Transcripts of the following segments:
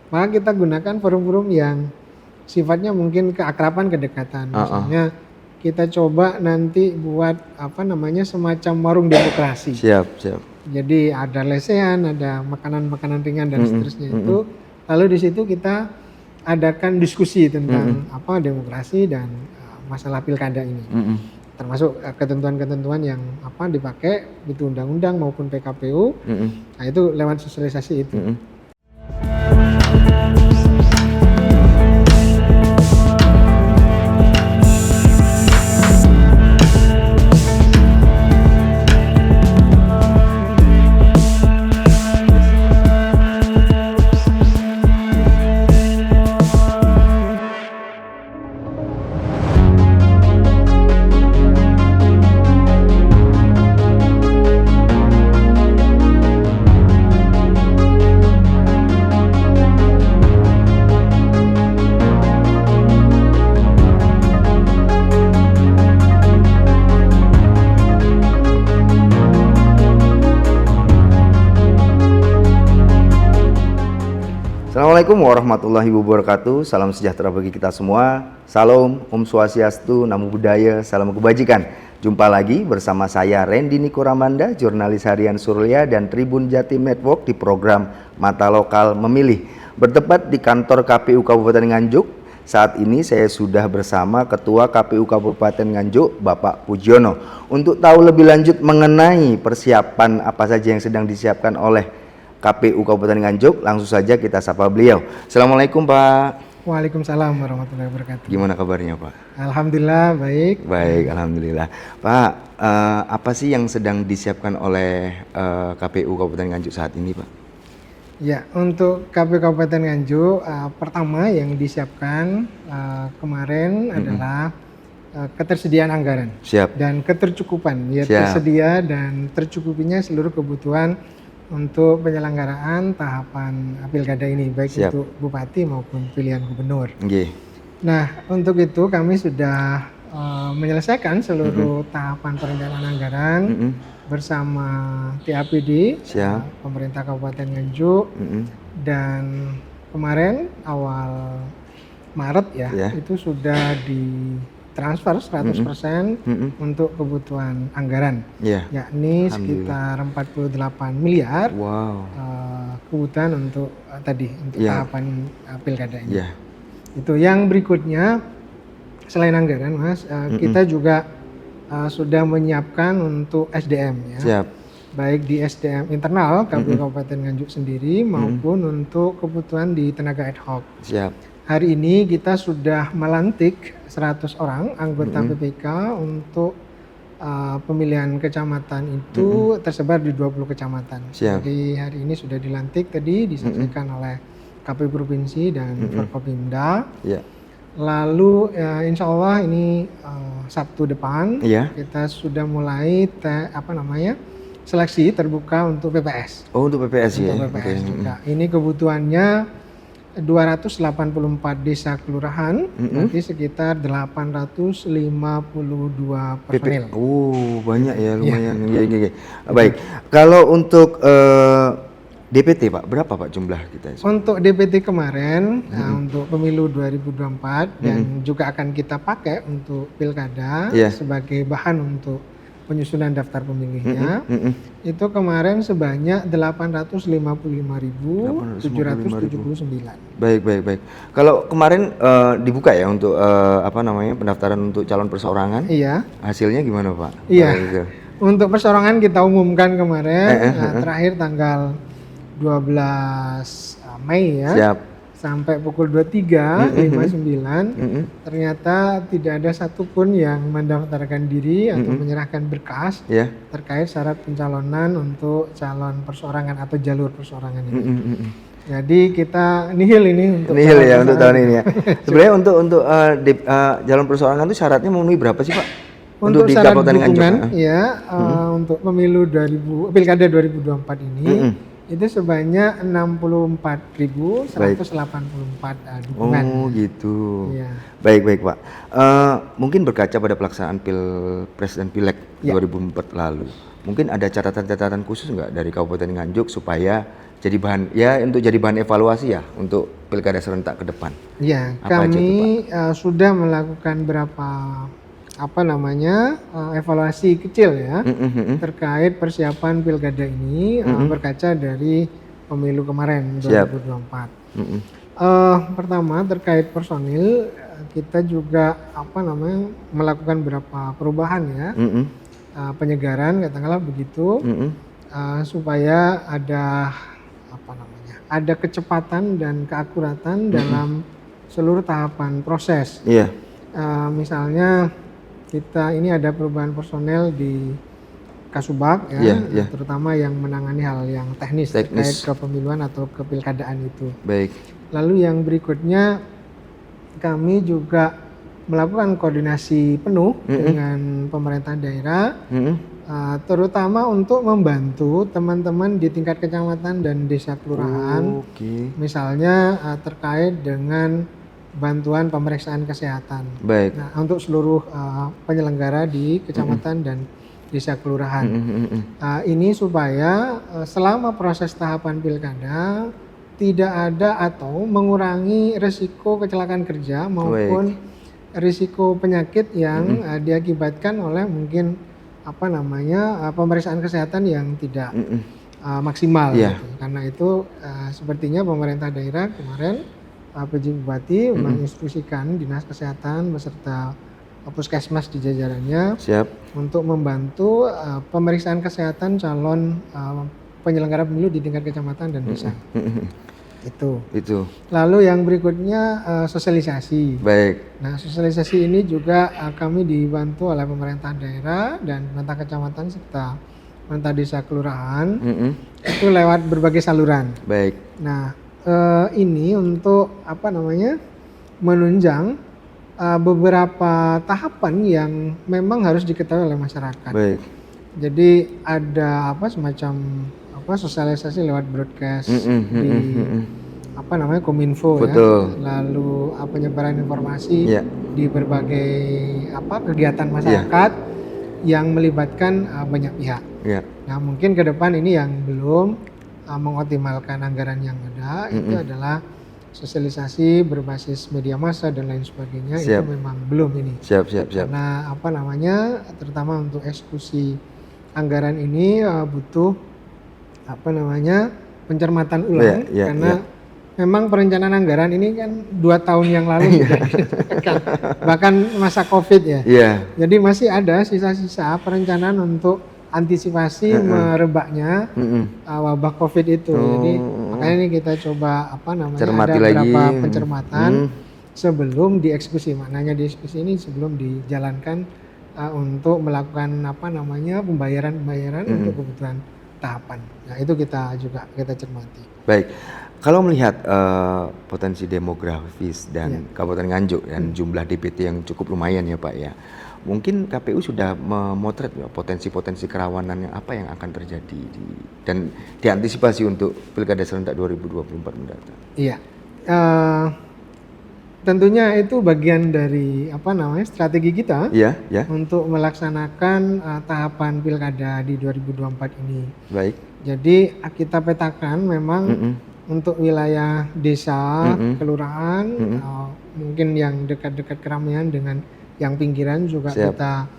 maka kita gunakan forum-forum yang sifatnya mungkin keakraban, kedekatan. Misalnya kita coba nanti buat semacam warung demokrasi. Siap, siap. Jadi ada lesehan, ada makanan-makanan ringan dan seterusnya itu. Lalu di situ kita adakan diskusi tentang demokrasi dan masalah pilkada ini. Termasuk ketentuan-ketentuan yang dipakai itu undang-undang maupun PKPU. Nah itu lewat sosialisasi itu. Assalamualaikum warahmatullahi wabarakatuh. Salam sejahtera bagi kita semua. Salam, Om Swastiastu, Namo Buddhaya, salam kebajikan. Jumpa lagi bersama saya Randy Niko Ramanda, jurnalis harian Surya dan Tribun Jatim Network di program Mata Lokal Memilih. Bertepat di kantor KPU Kabupaten Nganjuk. Saat ini saya sudah bersama Ketua KPU Kabupaten Nganjuk, Bapak Pujiono, untuk tahu lebih lanjut mengenai persiapan apa saja yang sedang disiapkan oleh KPU Kabupaten Nganjuk. Langsung saja kita sapa beliau. Assalamualaikum Pak. Waalaikumsalam warahmatullahi wabarakatuh. Gimana kabarnya Pak? Alhamdulillah baik. Baik, alhamdulillah. Pak, apa sih yang sedang disiapkan oleh KPU Kabupaten Nganjuk saat ini Pak? Ya, untuk KPU Kabupaten Nganjuk pertama yang disiapkan kemarin adalah ketersediaan anggaran. Siap. Dan ketercukupan, ya tersedia dan tercukupinya seluruh kebutuhan untuk penyelenggaraan tahapan pilkada ini, baik untuk bupati maupun pilihan gubernur. Nah, untuk itu kami sudah menyelesaikan seluruh tahapan perencanaan anggaran bersama TAPD, pemerintah Kabupaten Nganjuk, dan kemarin awal Maret itu sudah ditransfer 100% untuk kebutuhan anggaran, yakni sekitar 48 miliar kebutuhan untuk tahapan pilkada ini. Itu yang berikutnya, selain anggaran Mas, kita juga sudah menyiapkan untuk SDM baik di SDM internal KPU Kabupaten Nganjuk sendiri maupun untuk kebutuhan di tenaga ad hoc. Hari ini kita sudah melantik 100 orang anggota PPK untuk pemilihan kecamatan itu tersebar di 20 kecamatan. Jadi hari ini sudah dilantik tadi, disampaikan oleh KPU Provinsi dan Forkopimda. Lalu insya Allah ini Sabtu depan kita sudah mulai seleksi terbuka untuk PPS. Oh, untuk PPS untuk PPS juga. Ini kebutuhannya 284 desa kelurahan, berarti sekitar 852 personil. Oh, banyak ya, lumayan. Baik, kalau untuk DPT Pak, berapa Pak jumlah kita? Untuk DPT kemarin, untuk pemilu 2024 dan juga akan kita pakai untuk pilkada sebagai bahan untuk penyusunan daftar pemilihnya, itu kemarin sebanyak 855.779. Baik. Kalau kemarin dibuka ya untuk pendaftaran untuk calon perseorangan? Iya. Hasilnya gimana Pak? Iya. Untuk perseorangan kita umumkan kemarin, terakhir tanggal 12 Mei ya. Sampai pukul 23.59 ternyata tidak ada satupun yang mendaftarkan diri atau menyerahkan berkas terkait syarat pencalonan untuk calon perseorangan atau jalur perseorangan ini. Jadi kita nihil ini untuk untuk tahun ini ya. Sebenarnya untuk jalur perseorangan itu syaratnya memenuhi berapa sih Pak? Untuk syarat dukungan untuk pemilu pilkada 2024 ini itu sebanyak 64.184 dukungan. Oh gitu. Baik Pak. Mungkin berkaca pada pelaksanaan Pilpres dan Pileg 2004 lalu, mungkin ada catatan-catatan khusus nggak dari Kabupaten Nganjuk supaya jadi bahan evaluasi ya untuk pilkada serentak ke depan? Ya, Apa aja tuh, kami sudah melakukan berapa evaluasi kecil ya terkait persiapan pilkada ini berkaca dari pemilu kemarin 2024. Pertama terkait personil, kita juga melakukan beberapa perubahan ya, penyegaran katakanlah begitu, supaya ada kecepatan dan keakuratan dalam seluruh tahapan proses. Misalnya kita ini ada perubahan personel di Kasubag ya, terutama yang menangani hal yang teknis terkait kepemiluan atau kepilkadaan itu. Baik. Lalu yang berikutnya kami juga melakukan koordinasi penuh dengan pemerintah daerah, terutama untuk membantu teman-teman di tingkat kecamatan dan desa kelurahan, misalnya terkait dengan bantuan pemeriksaan kesehatan. Baik. Nah, untuk seluruh penyelenggara di kecamatan dan desa kelurahan. Ini supaya selama proses tahapan pilkada tidak ada atau mengurangi risiko kecelakaan kerja maupun risiko penyakit yang diakibatkan oleh mungkin pemeriksaan kesehatan yang tidak maksimal. Gitu. Karena itu sepertinya pemerintah daerah kemarin PJ Bupati menginstruksikan Dinas Kesehatan beserta Puskesmas di jajarannya untuk membantu pemeriksaan kesehatan calon penyelenggara pemilu di tingkat kecamatan dan desa. Itu. Lalu yang berikutnya sosialisasi. Baik. Nah, sosialisasi ini juga kami dibantu oleh pemerintah daerah dan pemerintah kecamatan serta pemerintah desa kelurahan itu lewat berbagai saluran. Baik. Nah, ini untuk menunjang beberapa tahapan yang memang harus diketahui oleh masyarakat. Baik. Jadi ada semacam sosialisasi lewat broadcast di Kominfo. Betul. Ya. Lalu penyebaran informasi di berbagai kegiatan masyarakat yang melibatkan banyak pihak. Nah, mungkin ke depan ini yang belum mengoptimalkan anggaran yang ada itu adalah sosialisasi berbasis media massa dan lain sebagainya. Itu memang belum ini. Karena terutama untuk eksekusi anggaran ini butuh pencermatan ulang karena memang perencanaan anggaran ini kan 2 tahun yang lalu bahkan masa COVID ya. Jadi masih ada sisa-sisa perencanaan untuk antisipasi merebaknya wabah COVID itu. Jadi makanya ini kita coba cermati ada beberapa lagi. Pencermatan sebelum dieksekusi. Maknanya dieksekusi ini sebelum dijalankan untuk melakukan pembayaran untuk kebutuhan tahapan. Nah, itu kita cermati. Baik. Kalau melihat potensi demografis dan Kabupaten Nganjuk dan jumlah DPT yang cukup lumayan ya Pak ya. Mungkin KPU sudah memotret potensi-potensi kerawanan yang apa yang akan terjadi dan diantisipasi untuk Pilkada serentak 2024 mendatang. Iya. Tentunya itu bagian dari strategi kita untuk melaksanakan tahapan Pilkada di 2024 ini. Baik. Jadi kita petakan memang untuk wilayah desa, kelurahan, mungkin yang dekat-dekat keramaian dengan yang pinggiran juga kita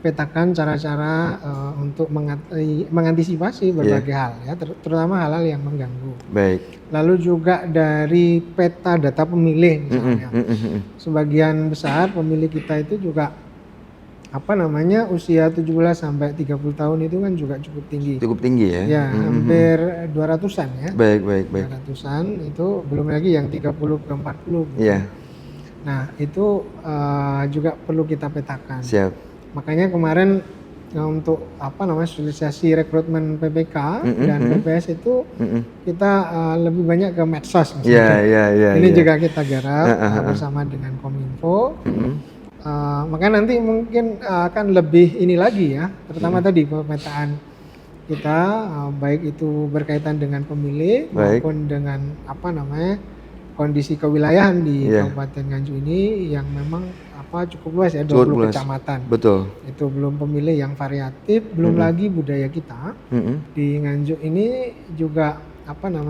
petakan cara-cara untuk mengantisipasi berbagai hal ya, terutama hal-hal yang mengganggu. Baik. Lalu juga dari peta data pemilih misalnya, sebagian besar pemilih kita itu juga usia 17 sampai 30 tahun itu kan juga cukup tinggi. Cukup tinggi ya? Ya, hampir 200-an ya. Baik. 200-an itu belum lagi yang 30 ke 40. Iya. Nah, itu juga perlu kita petakan. Siap. Makanya kemarin untuk sosialisasi rekrutmen PPK dan PPS itu kita lebih banyak ke medsos. Iya. Ini juga kita garap bersama dengan Kominfo. Makanya nanti mungkin akan lebih ini lagi ya, terutama tadi pemetaan kita baik itu berkaitan dengan pemilih maupun dengan kondisi kewilayahan di Kabupaten Nganjuk ini yang memang cukup luas ya, 20 kecamatan. Betul. Itu belum pemilih yang variatif, belum lagi budaya kita di Nganjuk ini juga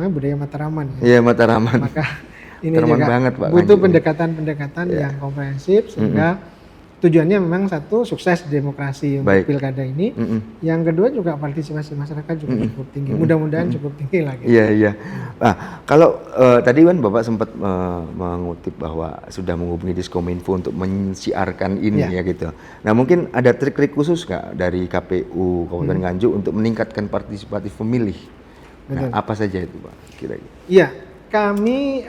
budaya Mataraman ya. Iya, Mataraman. Maka ini Teman juga banget, Pak, butuh Nganjuk. pendekatan-pendekatan yang komprehensif sehingga tujuannya memang satu, sukses demokrasi untuk pilkada ini. Yang kedua juga partisipasi masyarakat juga cukup tinggi. Mudah-mudahan cukup tinggi lagi. Iya, iya. Nah, kalau tadi kan Bapak sempat mengutip bahwa sudah menghubungi Diskominfo untuk mensiarkan ini ya gitu. Nah, mungkin ada trik-trik khusus nggak dari KPU Kabupaten Nganjuk untuk meningkatkan partisipatif pemilih? Nah, apa saja itu, Pak? Kira-kira. Iya, kami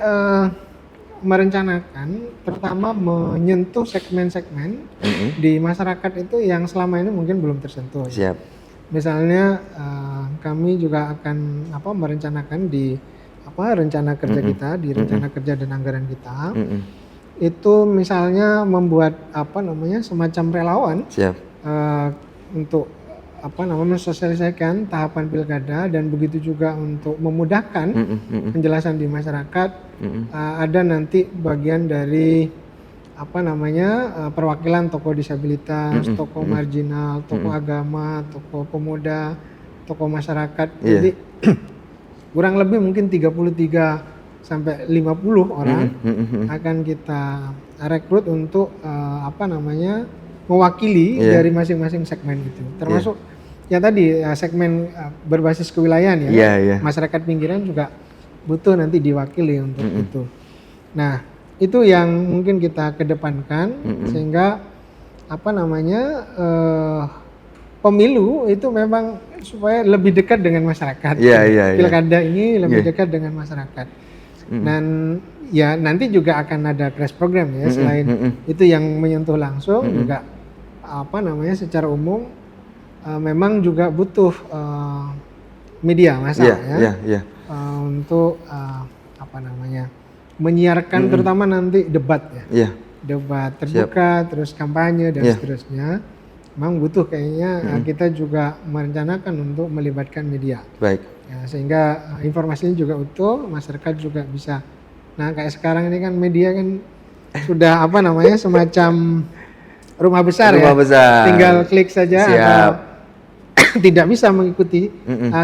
merencanakan pertama menyentuh segmen-segmen di masyarakat itu yang selama ini mungkin belum tersentuh. Siap. Misalnya kami juga akan merencanakan di rencana kerja kita, di rencana kerja dan anggaran kita. Itu misalnya membuat semacam relawan. Siap. Untuk mensosialisasikan tahapan pilkada dan begitu juga untuk memudahkan penjelasan di masyarakat. Ada nanti bagian dari perwakilan tokoh disabilitas, tokoh marginal, tokoh agama, tokoh pemuda, tokoh masyarakat. Jadi kurang lebih mungkin 33 sampai 50 orang akan kita rekrut untuk mewakili dari masing-masing segmen itu. Termasuk ya tadi segmen berbasis kewilayahan ya. Masyarakat pinggiran juga butuh nanti diwakili untuk itu. Nah, itu yang mungkin kita kedepankan sehingga pemilu itu memang supaya lebih dekat dengan masyarakat. Pilkada ini lebih dekat dengan masyarakat. Dan ya nanti juga akan ada crash program ya, selain itu yang menyentuh langsung juga secara umum memang juga butuh media massa untuk menyiarkan terutama nanti debat ya. Debat terbuka, terus kampanye dan seterusnya. Memang butuh kayaknya kita juga merencanakan untuk melibatkan media. Baik. Ya, sehingga informasinya juga utuh, masyarakat juga bisa. Nah, kayak sekarang ini kan media kan sudah semacam rumah besar. Tinggal klik saja. Siap. Atau tidak bisa mengikuti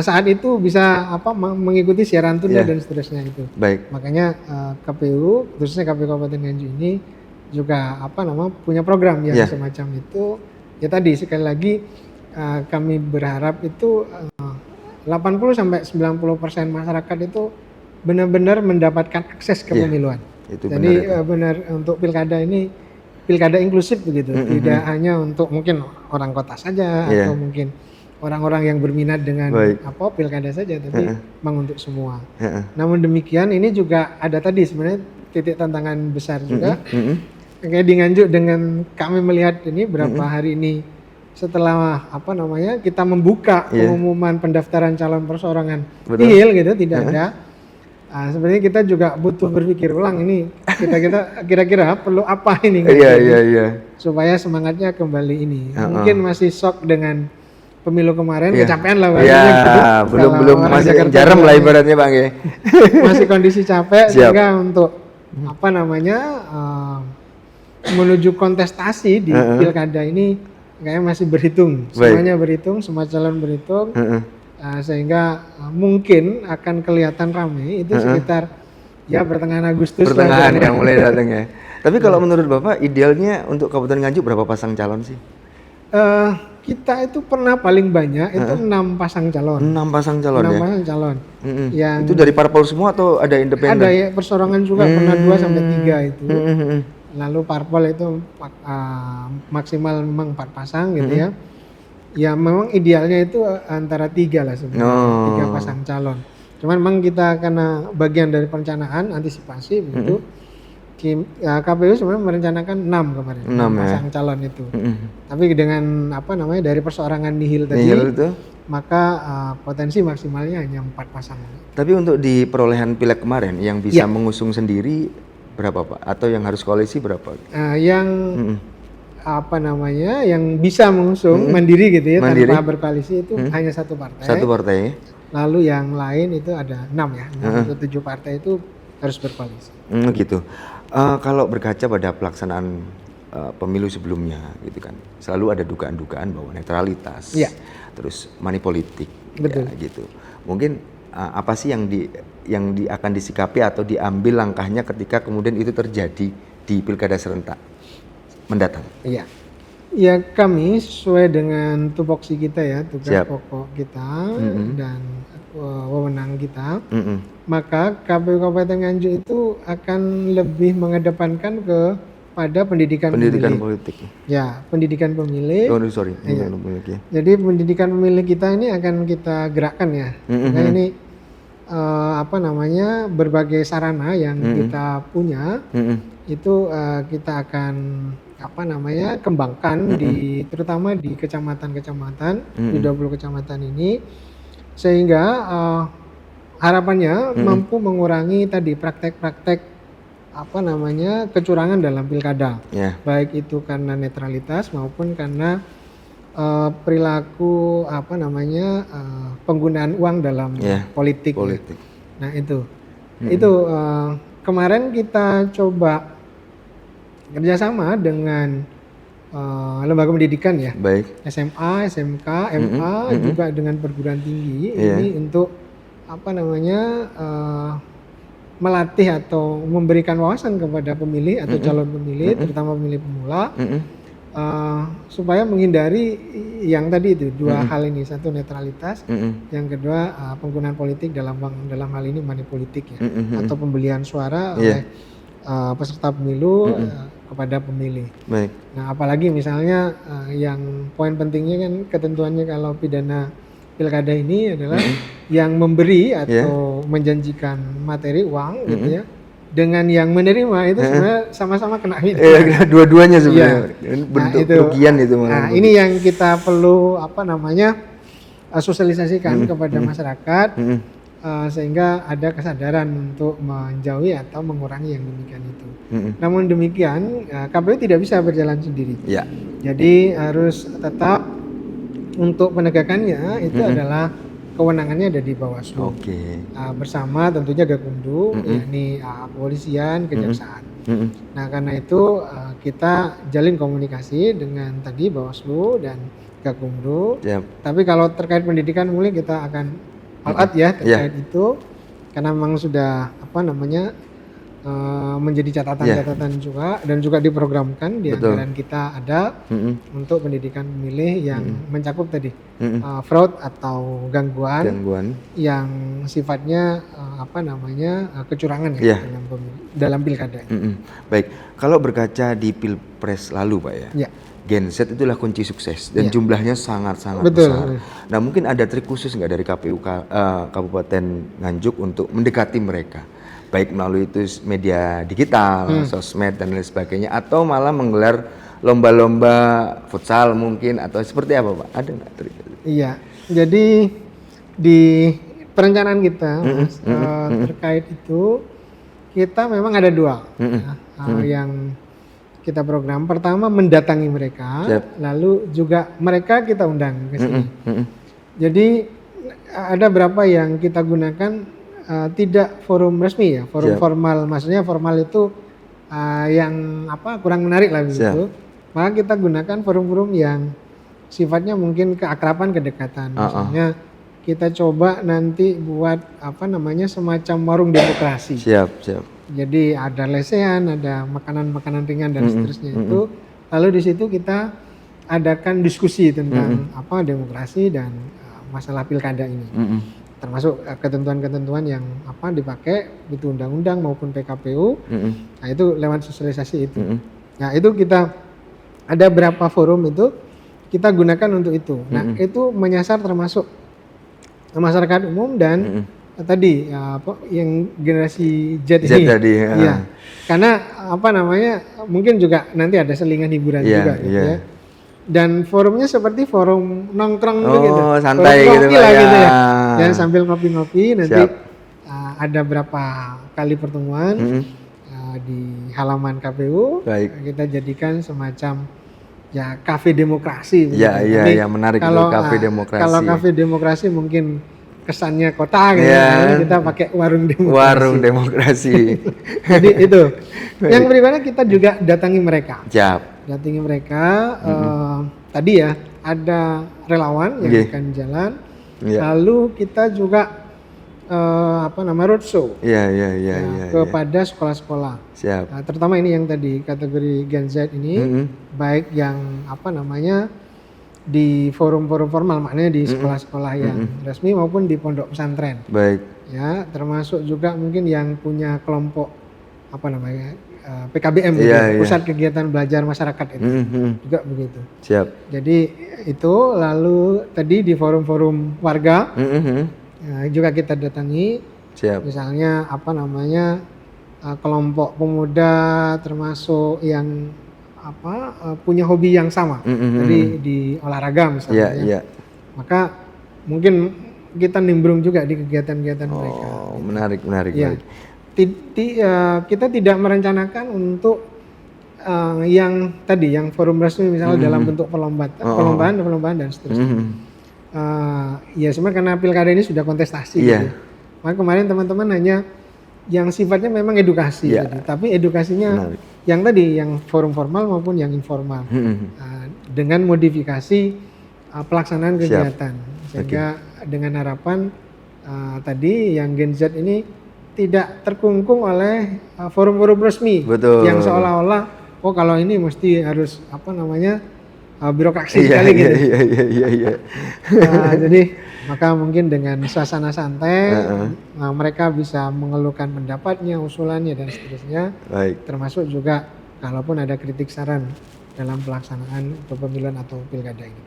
saat itu bisa mengikuti siaran tunda dan seterusnya itu. Baik. Makanya KPU khususnya KPU Kabupaten Nganjuk ini juga punya program yang semacam itu. Ya tadi sekali lagi kami berharap itu 80 sampai 90% masyarakat itu benar-benar mendapatkan akses ke pemiluan. Jadi benar untuk pilkada ini pilkada inklusif begitu, tidak hanya untuk mungkin orang kota saja atau mungkin orang-orang yang berminat dengan pilkada saja, tapi memang untuk semua. Namun demikian ini juga ada tadi sebenarnya titik tantangan besar juga. Kayak di Nganjuk dengan kami melihat ini berapa hari ini setelah kita membuka pengumuman pendaftaran calon perseorangan nihil gitu, tidak ada. Sebenarnya kita juga butuh berpikir ulang ini kita kira-kira perlu apa ini supaya semangatnya kembali ini. Mungkin masih shock dengan pemilu kemarin, kecapean lah belum masih jarum lah ibaratnya Bang ya. Masih kondisi capek sehingga untuk menuju kontestasi di pilkada ini kayaknya masih berhitung. Semuanya berhitung, semua calon berhitung. Sehingga mungkin akan kelihatan ramai itu sekitar pertengahan Agustus. Pertengahan yang mulai datang ya. Tapi kalau menurut Bapak idealnya untuk Kabupaten Nganjuk berapa pasang calon sih? Kita itu pernah paling banyak itu 6 pasang calon. 6 pasang calon 6 pasang calon. Yang itu dari parpol semua atau ada independen? Ada ya, persorangan juga pernah 2 sampai 3 itu. Lalu parpol itu maksimal memang 4 pasang gitu ya. Ya memang idealnya itu antara 3 lah sebenarnya, 3 pasang calon. Cuman memang kita karena bagian dari perencanaan, antisipasi begitu. KPU sebenarnya merencanakan 6 kemarin, 6 pasang calon itu. Tapi dengan dari perseorangan nihil tadi, maka potensi maksimalnya hanya 4 pasang. Tapi untuk di perolehan pileg kemarin yang bisa mengusung sendiri berapa Pak? Atau yang harus koalisi berapa? Yang yang bisa mengusung mandiri gitu ya, tanpa berkoalisi itu hanya 1 partai. 1 partai. Lalu yang lain itu ada 6 ya, 6 atau 7 partai itu harus berkoalisi. Gitu. Kalau berkaca pada pelaksanaan pemilu sebelumnya gitu kan, selalu ada dugaan-dugaan bahwa netralitas, terus money politik, ya, gitu. Mungkin apa sih yang akan disikapi atau diambil langkahnya ketika kemudian itu terjadi di pilkada serentak mendatang? Iya. Ya, kami sesuai dengan tupoksi kita ya, tugas pokok kita dan wewenang kita, maka KPU Kabupaten Nganjuk itu akan lebih mengedepankan pada pendidikan politik. Ya, pendidikan pemilih. Pendidikan pemilih. Jadi pendidikan pemilih kita ini akan kita gerakkan ya. Nah, ini berbagai sarana yang kita punya itu kita akan kembangkan terutama di kecamatan-kecamatan di 20 kecamatan ini, sehingga harapannya mampu mengurangi tadi praktek-praktek kecurangan dalam pilkada, baik itu karena netralitas maupun karena perilaku penggunaan uang dalam politik. Ya. Nah itu kemarin kita coba kerjasama dengan lembaga pendidikan ya, baik SMA, SMK, MA, juga dengan perguruan tinggi ini untuk melatih atau memberikan wawasan kepada pemilih atau calon pemilih, terutama pemilih pemula, supaya menghindari yang tadi itu dua hal ini, satu netralitas, yang kedua penggunaan politik dalam hal ini money politik ya, atau pembelian suara oleh peserta pemilu kepada pemilih. Baik. Nah, apalagi misalnya yang poin pentingnya kan ketentuannya kalau pidana pilkada ini adalah yang memberi atau menjanjikan materi uang gitu ya, dengan yang menerima itu sebenarnya sama-sama kena pidana. Dua-duanya sebenarnya bentuk kerugian itu. Nah, ini yang kita perlu sosialisasikan kepada masyarakat, sehingga ada kesadaran untuk menjauhi atau mengurangi yang demikian itu. Namun demikian KPU tidak bisa berjalan sendiri. Ya. Jadi harus tetap untuk penegakannya itu adalah kewenangannya ada di Bawaslu. Bersama tentunya Gakumdu, yakni kepolisian, kejaksaan. Nah, karena itu kita jalin komunikasi dengan tadi Bawaslu dan Gakumdu. Tapi kalau terkait pendidikan mulai kita akan terkait itu, karena memang sudah menjadi catatan-catatan juga, dan juga diprogramkan di anggaran kita ada untuk pendidikan pemilih yang mencakup tadi fraud atau gangguan yang sifatnya kecurangan dalam pilkada. Baik, kalau berkaca di pilpres lalu Pak ya. Gen Z itulah kunci sukses dan jumlahnya sangat-sangat besar. Nah, mungkin ada trik khusus nggak dari KPU Kabupaten Nganjuk untuk mendekati mereka, baik melalui itu media digital, sosmed dan lain sebagainya, atau malah menggelar lomba-lomba futsal mungkin, atau seperti apa Pak? Ada nggak trik? Iya, jadi di perencanaan kita terkait itu kita memang ada dua yang kita program. Pertama mendatangi mereka, lalu juga mereka kita undang ke sini. Jadi ada berapa yang kita gunakan tidak forum resmi ya, forum formal, maksudnya formal itu yang kurang menarik lah begitu. Maka kita gunakan forum-forum yang sifatnya mungkin keakraban, kedekatan. Misalnya kita coba nanti buat semacam warung demokrasi. Jadi ada lesehan, ada makanan-makanan ringan dan seterusnya itu. Lalu di situ kita adakan diskusi tentang demokrasi dan masalah pilkada ini. Termasuk ketentuan-ketentuan yang dipakai itu undang-undang maupun PKPU. Nah, itu lewat sosialisasi itu. Nah, itu kita ada berapa forum itu kita gunakan untuk itu. Nah, itu menyasar termasuk masyarakat umum dan tadi yang generasi Z ini. Tadi, ya. Karena mungkin juga nanti ada selingan hiburan juga gitu ya. Dan forumnya seperti forum nongkrong gitu. Santai gitu lah gitu ya. Dan sambil ngopi-ngopi nanti ada berapa kali pertemuan di halaman KPU. Kita jadikan semacam kafe demokrasi. Iya, menarik itu kafe demokrasi. Kalau kafe demokrasi mungkin kesannya kota gitu, kita pakai warung demokrasi. Warung demokrasi. Jadi itu. Yang berikutnya kita juga datangi mereka. Datangi mereka. Tadi ya ada relawan yang akan jalan. Lalu kita juga roadshow. Iya. Kepada sekolah-sekolah. Siap. Nah, terutama ini yang tadi kategori Gen Z ini, baik yang di forum-forum formal, maknanya di sekolah-sekolah yang resmi maupun di pondok pesantren. Baik. Ya, termasuk juga mungkin yang punya kelompok PKBM, pusat kegiatan belajar masyarakat itu, juga begitu. Siap. Jadi itu, lalu tadi di forum-forum warga juga kita datangi. Siap. Misalnya kelompok pemuda termasuk yang punya hobi yang sama, tadi di olahraga misalnya. Maka mungkin kita nimbrung juga di kegiatan-kegiatan mereka. Oh, menarik. Ya. Kita tidak merencanakan untuk yang forum resmi misalnya dalam bentuk perlombaan dan seterusnya. Ya sebenarnya karena pilkada ini sudah kontestasi. Gitu. Maka kemarin teman-teman hanya yang sifatnya memang edukasi, tapi edukasinya yang forum formal maupun yang informal, dengan modifikasi pelaksanaan kegiatan, sehingga dengan harapan tadi yang Gen Z ini tidak terkungkung oleh forum-forum resmi. Betul. Yang seolah-olah kalau ini mesti harus birokrasi sekali gitu. Iya. Jadi maka mungkin dengan suasana santai mereka bisa mengeluhkan pendapatnya, usulannya dan seterusnya. Baik. Termasuk juga kalaupun ada kritik saran dalam pelaksanaan kepemiluan atau pilkada ini.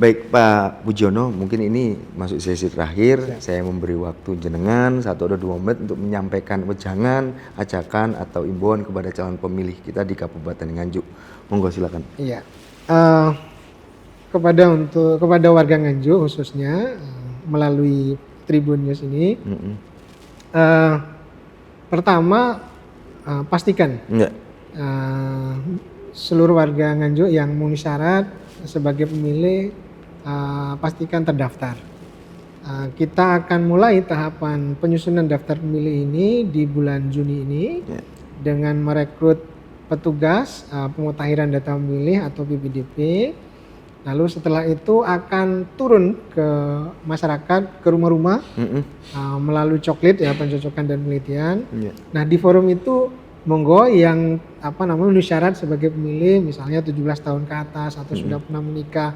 Baik Pak Pujono, mungkin ini masuk sesi terakhir. Saya memberi waktu jenengan 1 atau 2 menit untuk menyampaikan wejangan, ajakan atau imbauan kepada calon pemilih kita di Kabupaten Nganjuk. Monggo silakan. Iya. Kepada warga Nganjuk khususnya melalui Tribun News ini, pertama pastikan seluruh warga Nganjuk yang memenuhi syarat sebagai pemilih pastikan terdaftar. Kita akan mulai tahapan penyusunan daftar pemilih ini di bulan Juni ini dengan merekrut petugas pemutahiran data pemilih atau PPDP. Lalu setelah itu akan turun ke masyarakat, ke rumah-rumah melalui coklit pencocokan dan penelitian. Nah di forum itu monggo yang memenuhi syarat sebagai pemilih, misalnya 17 tahun ke atas atau sudah pernah menikah,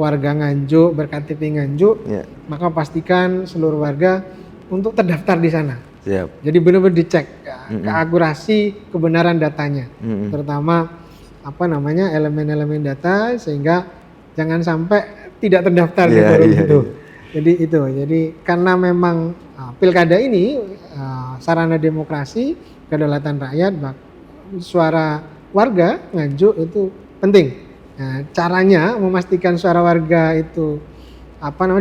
warga Nganjuk, berKTP Nganjuk, maka pastikan seluruh warga untuk terdaftar di sana. Siap. Jadi benar-benar dicek keakurasi kebenaran datanya, terutama elemen-elemen data, sehingga jangan sampai tidak terdaftar di forum itu. Jadi karena memang pilkada ini sarana demokrasi, kedaulatan rakyat, suara warga Nganjuk itu penting. Nah, caranya memastikan suara warga itu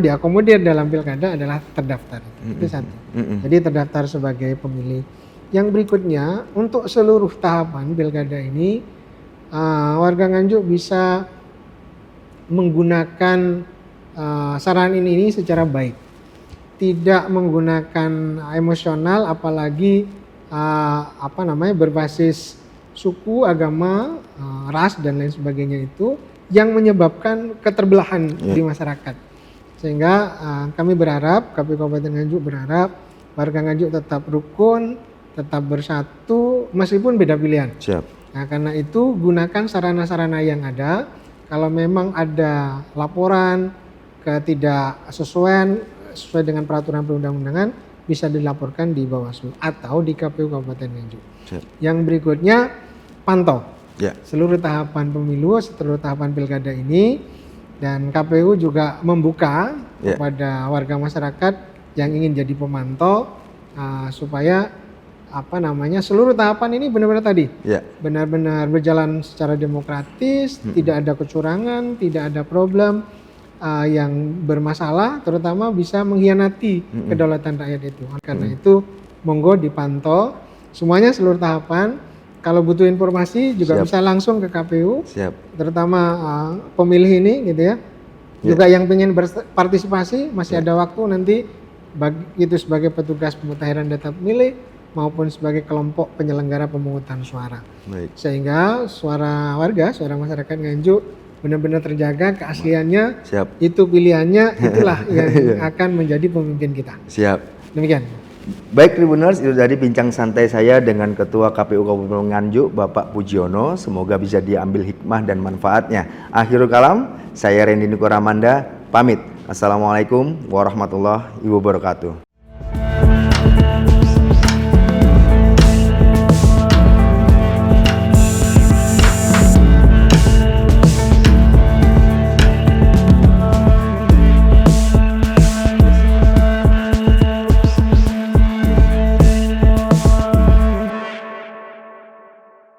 diakomodir dalam pilkada adalah terdaftar. Itu satu. Jadi terdaftar sebagai pemilih. Yang berikutnya, untuk seluruh tahapan pilkada ini warga Nganjuk bisa menggunakan sarana ini secara baik, tidak menggunakan emosional, apalagi berbasis suku, agama, ras dan lain sebagainya itu yang menyebabkan keterbelahan di masyarakat. Sehingga kami berharap, KPU Kabupaten Nganjuk berharap warga Nganjuk tetap rukun, tetap bersatu meskipun beda pilihan. Siap. Nah, karena itu gunakan sarana-sarana yang ada. Kalau memang ada laporan ketidaksesuaian sesuai dengan peraturan perundang-undangan, bisa dilaporkan di Bawaslu atau di KPU Kabupaten Nganjuk. Yang berikutnya, pantau seluruh tahapan pemilu, seluruh tahapan pilkada ini, dan KPU juga membuka kepada warga masyarakat yang ingin jadi pemantau supaya seluruh tahapan ini benar-benar benar-benar berjalan secara demokratis, tidak ada kecurangan, tidak ada problem yang bermasalah, terutama bisa mengkhianati kedaulatan rakyat itu. Karena itu monggo dipantau semuanya, seluruh tahapan. Kalau butuh informasi juga bisa langsung ke KPU, terutama pemilih ini gitu ya. Juga yang ingin berpartisipasi masih ada waktu nanti, itu sebagai petugas pemutahiran data pemilih maupun sebagai kelompok penyelenggara pemungutan suara. Sehingga suara warga, suara masyarakat Nganjuk benar-benar terjaga keasliannya. Itu pilihannya, itulah yang akan menjadi pemimpin kita. Siap. Demikian. Baik Tribuners, itu tadi bincang santai saya dengan Ketua KPU Kabupaten Nganjuk, Bapak Pujiono. Semoga bisa diambil hikmah dan manfaatnya. Akhirul kalam, saya Randy Niko Ramanda, pamit. Assalamualaikum warahmatullahi wabarakatuh.